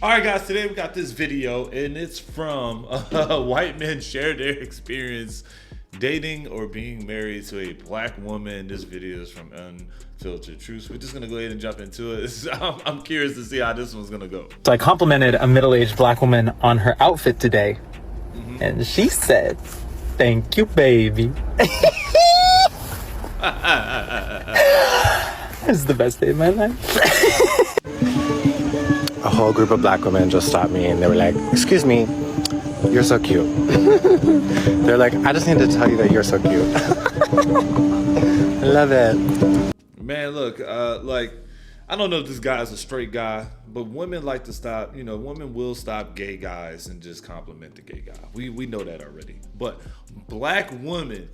All right, guys, today we got this video, and it's from white men share their experience dating or being married to a black woman. This video is from Unfiltered Truths. We're just gonna go ahead and jump into it. I'm curious to see how this one's gonna go. So I complimented a middle-aged black woman on her outfit today, and she said, "Thank you, baby." This is the best day of my life. A whole group of black women just stopped me and they were like, "Excuse me, you're so cute." They're like, "I just need to tell you that you're so cute." I love it. Man, look, I don't know if this guy's a straight guy, but women like to stop, women will stop gay guys and just compliment the gay guy. We know that already. But black women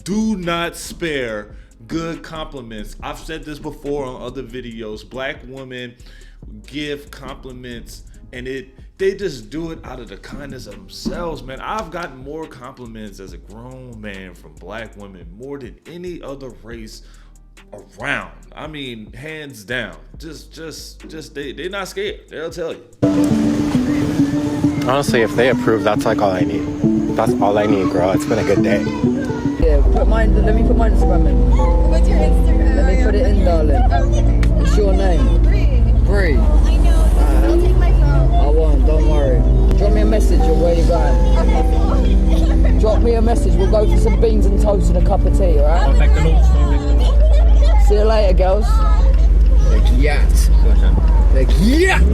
do not spare good compliments. I've said this before on other videos. Black women give compliments and they just do it out of the kindness of themselves, man. I've gotten more compliments as a grown man from black women more than any other race around. I mean, hands down. They're not scared. They'll tell you. Honestly, if they approve, that's like all I need. That's all I need, girl. It's been a good day. Yeah, let me put mine Instagram in. What's your Instagram? Let me put it in, darling. Okay. What's your name? Bree. I know. I'll take my phone. I won't, don't worry. Drop me a message of where you're going. Drop me a message. We'll go for some beans and toast and a cup of tea, alright? I'll take the notes. See you later, girls. The yacht.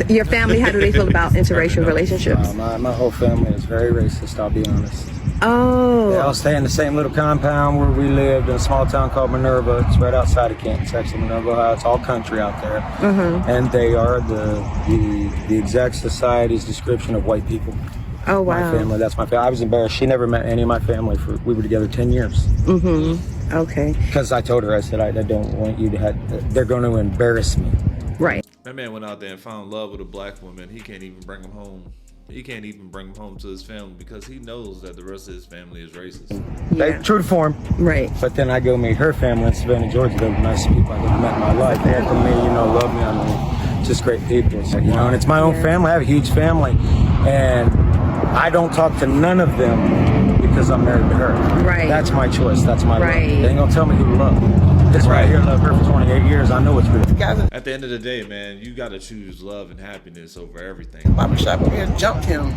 Your family, how do they feel about interracial relationships? My whole family is very racist, I'll be honest. Oh. They all stay in the same little compound where we lived in a small town called Minerva. It's right outside of Canton, Texas, Minerva, Ohio. It's all country out there. And they are the exact society's description of white people. Oh, wow. My family, that's my family. I was embarrassed. She never met any of my family. We were together 10 years. Okay. Because I told her, I said, I don't want you to have, they're going to embarrass me. Right. That man went out there and found love with a black woman. He can't even bring him home. He can't even bring him home to his family because he knows that the rest of his family is racist. They, true to form. Right. But then I go meet her family in Savannah, Georgia. They're the nicest people I've ever met in my life. They welcome me, love me. I mean, just great people. So, and it's my own family. I have a huge family. And I don't talk to none of them because I'm married to her. Right. That's my choice. That's my love. Right. They ain't gonna tell me who to love. This right here, love her for 28 years. I know it's real. At the end of the day, man, you got to choose love and happiness over everything. Barbershop here jumped him.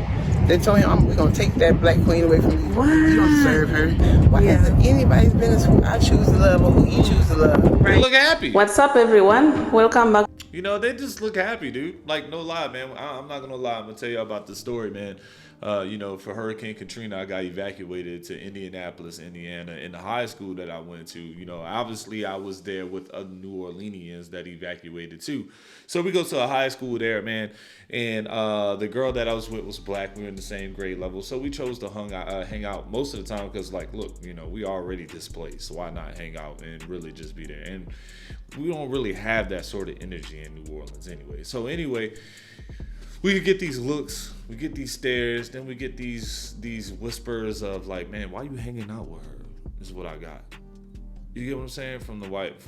They told him, we're going to take that black queen away from you. What? You don't deserve her. Why is it anybody's business who I choose to love or who you choose to love? They look happy. What's up, everyone? Welcome back. They just look happy, dude. Like, no lie, man. I'm not going to lie. I'm going to tell you about the story, man. For Hurricane Katrina, I got evacuated to Indianapolis, Indiana, in the high school that I went to. Obviously I was there with other New Orleanians that evacuated too. So we go to a high school there, man. And the girl that I was with was black. We were in the same grade level. So we chose to hang out most of the time because, look, we already displaced. So why not hang out and really just be there? And we don't really have that sort of energy in New Orleans anyway. So anyway, we get these looks, we get these stares, then we get these whispers of like, man, why you hanging out with her? This is what I got. You get what I'm saying? From the white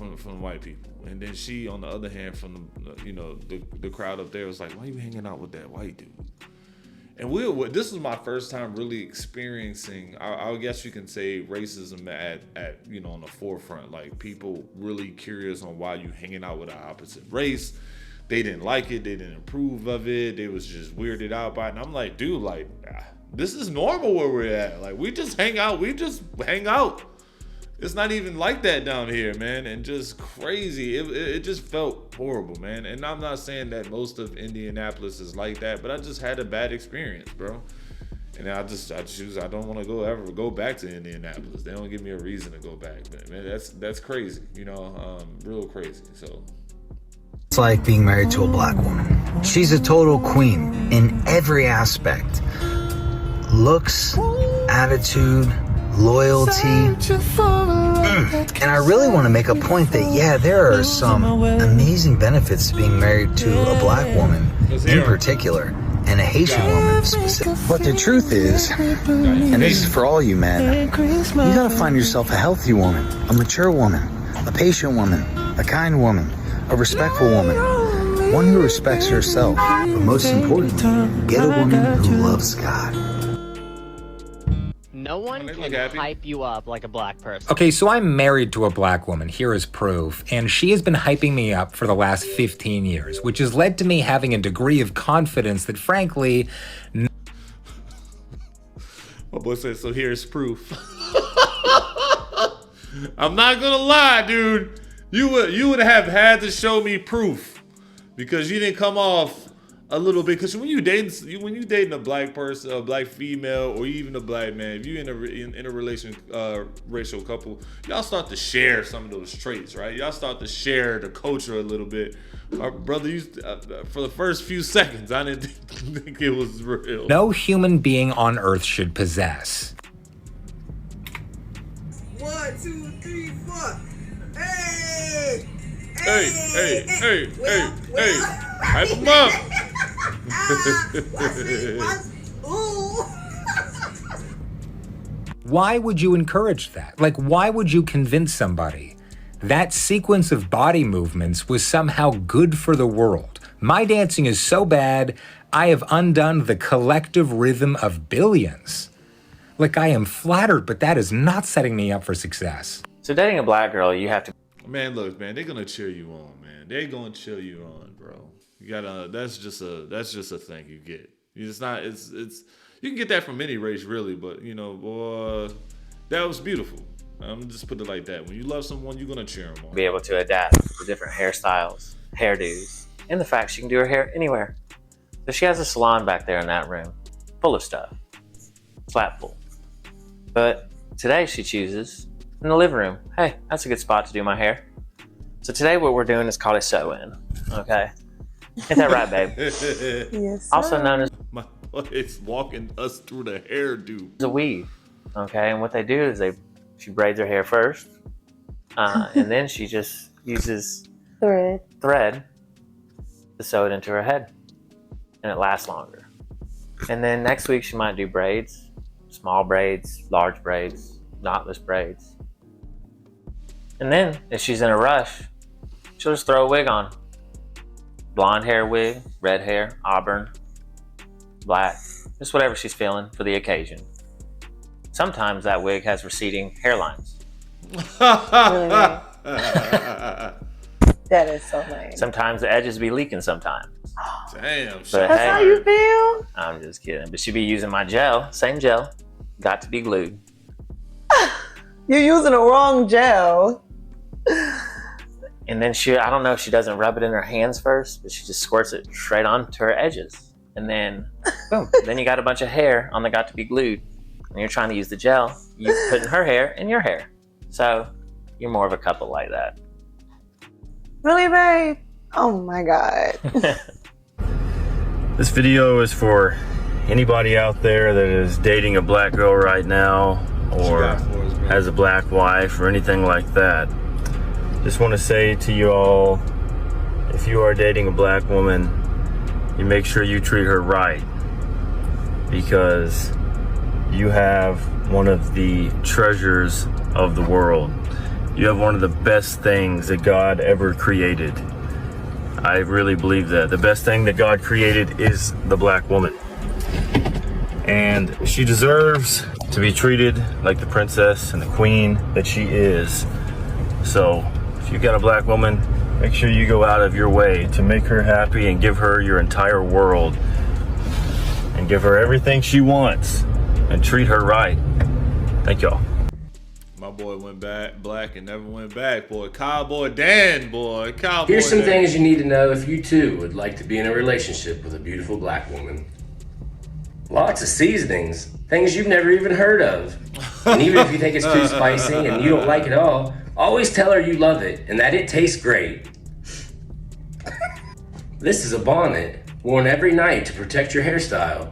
people. And then she, on the other hand, from the crowd up there was like, why you hanging out with that white dude? And this was my first time really experiencing, I guess you can say, racism at on the forefront. Like, people really curious on why you hanging out with an opposite race. They didn't like it. They didn't approve of it. They was just weirded out by it. And I'm like, dude, this is normal where we're at. Like, we just hang out. It's not even like that down here, man. And just crazy. It just felt horrible, man. And I'm not saying that most of Indianapolis is like that, but I just had a bad experience, bro. And I don't want to ever go back to Indianapolis. They don't give me a reason to go back. But man, that's crazy, real crazy. So it's like being married to a black woman. She's a total queen in every aspect. Looks, attitude, loyalty. And I really want to make a point that, yeah, there are some amazing benefits to being married to a black woman in particular, and a Haitian woman specifically. But the truth is, and this is for all you men, you gotta find yourself a healthy woman, a mature woman, a patient woman, a kind woman, A respectful woman. One who respects herself. But most importantly, get a woman who loves God. No one can hype you up like a black person. Okay, so I'm married to a black woman, here is proof, and she has been hyping me up for the last 15 years, which has led to me having a degree of confidence that frankly... My boy said, so here's proof. I'm not gonna lie, dude. You would have had to show me proof because you didn't come off a little bit. Because when you dating a black person, a black female, or even a black man, if you in a racial couple, y'all start to share some of those traits, right? Y'all start to share the culture a little bit. Our brother used for the first few seconds, I didn't think it was real. No human being on earth should possess. 1, 2, 3, 4. Hey! Hey! Hype him up! Why would you encourage that? Like, why would you convince somebody that sequence of body movements was somehow good for the world? My dancing is so bad, I have undone the collective rhythm of billions. Like, I am flattered, but that is not setting me up for success. So dating a black girl, you have to... Man, look, man, they're gonna cheer you on, man. They're gonna cheer you on, bro. You gotta. That's just a thing you get. It's not. It's. You can get that from any race, really. But you know, boy, that was beautiful. I'm just put it like that. When you love someone, you're gonna cheer them on. Be able to adapt to different hairstyles, hairdos, and the fact she can do her hair anywhere. So she has a salon back there in that room, full of stuff, slap full. But today she chooses in the living room. Hey, that's a good spot to do my hair. So today what we're doing is called a sew-in. Okay, ain't that right, babe? Yes. Also known as my boy is walking us through the hairdo. a weave. Okay, and what they do is she braids her hair first, and then she just uses thread to sew it into her head, and it lasts longer. And then next week she might do braids, small braids, large braids, knotless braids. And then if she's in a rush, she'll just throw a wig on. Blonde hair wig, red hair, auburn, black, just whatever she's feeling for the occasion. Sometimes that wig has receding hairlines. That is so nice. Sometimes the edges be leaking sometimes. Damn. But That's hey, how you feel? I'm just kidding. But she be using my gel, same gel, got to be glued. You're using the wrong gel. And then I don't know if she doesn't rub it in her hands first, but she just squirts it straight onto her edges. And then, boom, then you got a bunch of hair on the got to be glued. And you're trying to use the gel, you put in her hair in your hair. So you're more of a couple like that. Really, babe? Oh my God. This video is for anybody out there that is dating a black girl right now or has a black wife or anything like that. Just want to say to you all, if you are dating a black woman, you make sure you treat her right, because you have one of the treasures of the world. You have one of the best things that God ever created. I really believe that. The best thing that God created is the black woman. And she deserves to be treated like the princess and the queen that she is. So, if you got a black woman, make sure you go out of your way to make her happy and give her your entire world. And give her everything she wants. And treat her right. Thank y'all. My boy went back black and never went back, boy. Cowboy Dan, boy. Cowboy Here's some Dan. things you need to know if you too would like to be in a relationship with a beautiful black woman. Lots of seasonings, things you've never even heard of. And even if you think it's too spicy and you don't like it all, always tell her you love it and that it tastes great. This is a bonnet worn every night to protect your hairstyle.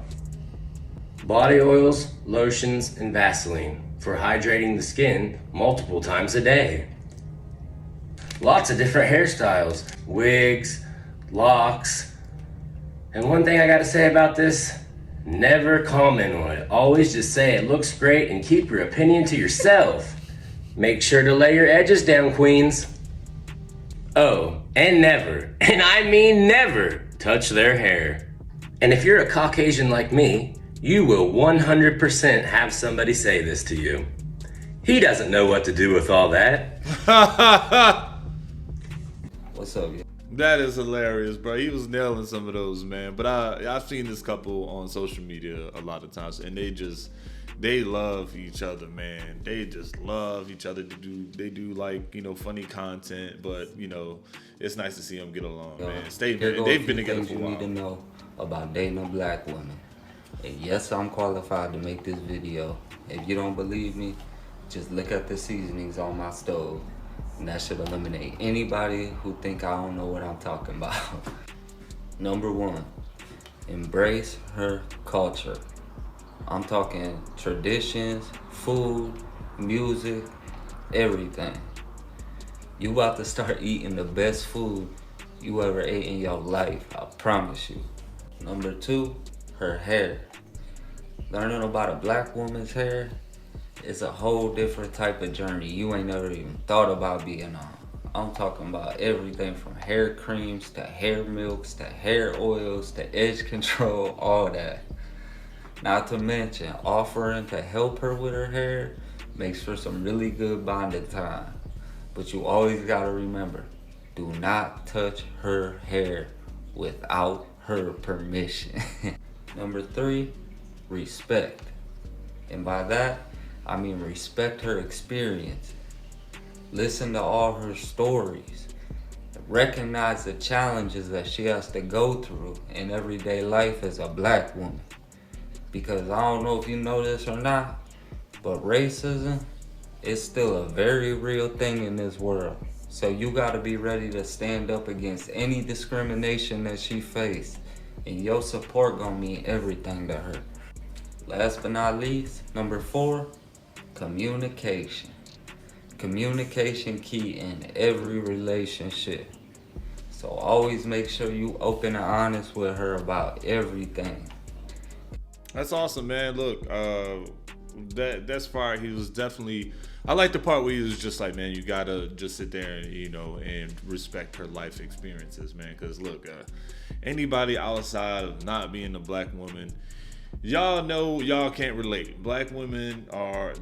Body oils, lotions, and Vaseline for hydrating the skin multiple times a day. Lots of different hairstyles, wigs, locks. And one thing I gotta say about this, never comment on it. Always just say it looks great and keep your opinion to yourself. Make sure to lay your edges down, queens. Oh, and never, and I mean never, touch their hair. And if you're a Caucasian like me, you will 100% have somebody say this to you. He doesn't know what to do with all that. What's up, yeah? That is hilarious, bro. He was nailing some of those, man. But I've seen this couple on social media a lot of times, and they love each other, man. They just love each other. They do like, funny content, but it's nice to see them get along, man. They've been together for a while. You need to know about dating a black woman. And yes, I'm qualified to make this video. If you don't believe me, just look at the seasonings on my stove. And that should eliminate anybody who think I don't know what I'm talking about. Number 1, embrace her culture. I'm talking traditions, food, music, everything. You about to start eating the best food you ever ate in your life, I promise you. Number 2, her hair. Learning about a black woman's hair is a whole different type of journey you ain't never even thought about being on. I'm talking about everything from hair creams to hair milks to hair oils to edge control, all that. Not to mention, offering to help her with her hair makes for some really good bonding time. But you always gotta remember, do not touch her hair without her permission. Number 3, respect. And by that, I mean respect her experience. Listen to all her stories. Recognize the challenges that she has to go through in everyday life as a black woman. Because I don't know if you know this or not, but racism is still a very real thing in this world. So you gotta be ready to stand up against any discrimination that she faced. And your support gonna mean everything to her. Last but not least, number 4, communication. Communication key in every relationship. So always make sure you open and honest with her about everything. That's awesome, man. Look, that's fire. He was definitely. I like the part where he was just like, man, you gotta just sit there and and respect her life experiences, man. Because look, anybody outside of not being a black woman, y'all know y'all can't relate. Black women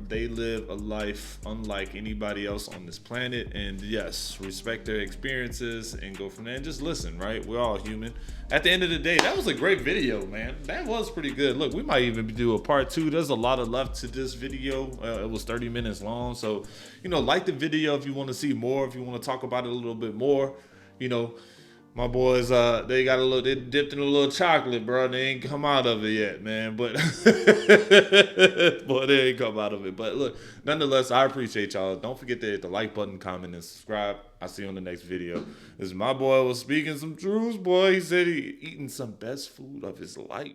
they live a life unlike anybody else on this planet, and yes, respect their experiences and go from there and just listen, right? We're all human. At the end of the day, that was a great video, man. That was pretty good. Look, we might even do a part 2. There's a lot of left to this video. It was 30 minutes long, so like the video if you want to see more, if you want to talk about it a little bit more. My boys, they dipped in a little chocolate, bro. They ain't come out of it yet, man. But boy, they ain't come out of it. But look, nonetheless, I appreciate y'all. Don't forget to hit the like button, comment, and subscribe. I'll see you on the next video. This is my boy was speaking some truths, boy. He said he eating some best food of his life.